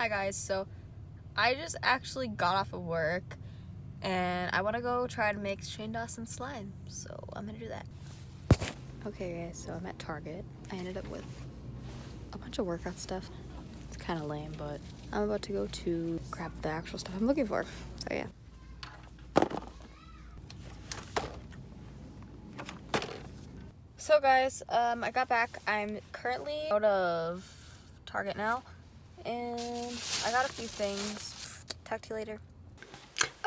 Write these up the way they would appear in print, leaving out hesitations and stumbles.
Hi guys, so I just actually got off of work and I want to go try to make Shane Dawson's slime, so I'm gonna do that. Okay guys, so I'm at Target. I ended up with a bunch of workout stuff. It's kind of lame, but I'm about to go to grab the actual stuff I'm looking for, so yeah. So guys, I got back. I'm currently out of Target now, and I got a few things. Talk to you later.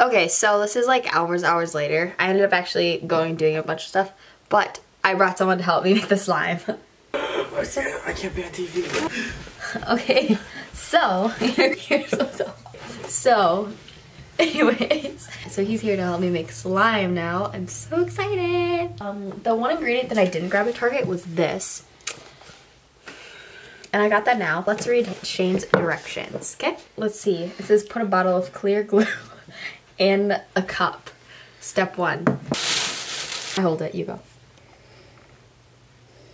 Okay, so this is like hours later. I ended up actually doing a bunch of stuff, but I brought someone to help me make the slime. I can't be on TV. Okay, so here's what's up. So, anyways, so he's here to help me make slime now. I'm so excited. The one ingredient that I didn't grab at Target was this. And I got that now. Let's read Shane's directions, okay? Let's see. It says put a bottle of clear glue in a cup. Step 1. I hold it, you go.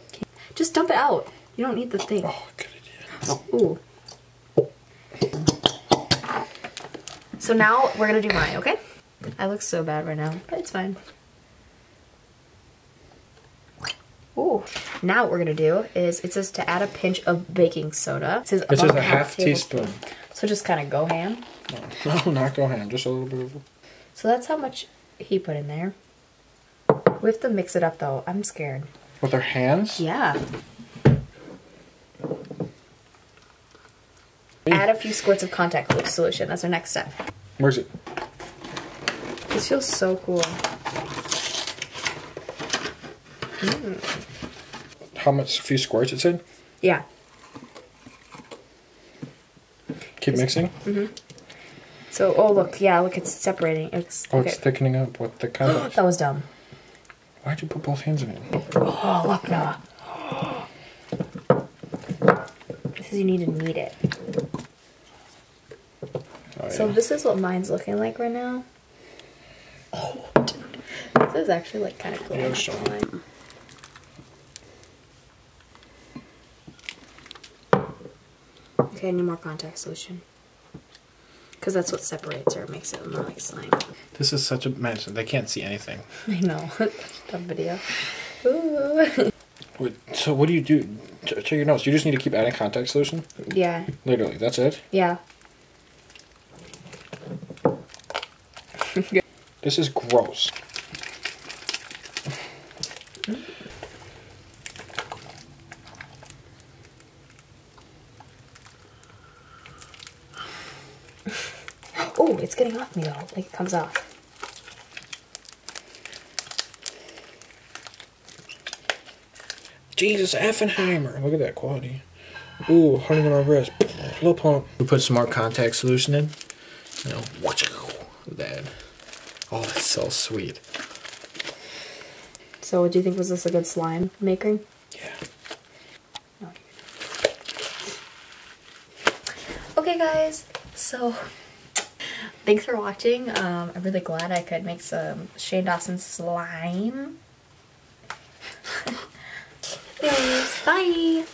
Okay. Just dump it out. You don't need the thing. Oh, good idea. Ooh. So now we're gonna do mine, okay? I look so bad right now, but it's fine. Ooh. Now what we're gonna do is, it says to add a pinch of baking soda. It says a half teaspoon. So just kind of go ham. No, not go ham, just a little bit of. So that's how much he put in there. We have to mix it up though. I'm scared. With our hands? Yeah. Add a few squirts of contact solution. That's our next step. Where's it? This feels so cool. How much? A few squirts, it said? Yeah. Keep mixing? Mm-hmm. So, oh look, yeah, look, it's separating. It's okay. It's thickening up with the contact. That was dumb. Why'd you put both hands in it? Oh, look now. This is, you need to knead it. Oh, so yeah. this is what mine's looking like right now. Oh, dude. This is actually like kind of cool. Yeah, sure. Okay, I need more contact solution. Because that's what separates or makes it more like slime. This is such a mess. They can't see anything. I know. Such a dumb video. Ooh. Wait, so what do you do? Check your notes. You just need to keep adding contact solution? Yeah. Literally, that's it? Yeah. This is gross. Oh, it's getting off me though. Like it comes off. Jesus Effenheimer. Look at that quality. Ooh, honey on our wrist. Little pump. We put some more contact solution in. You know, look at that. Oh, that's so sweet. So, do you think was this a good slime maker? Yeah. Okay, guys. So, thanks for watching. I'm really glad I could make some Shane Dawson slime. Anyways, bye.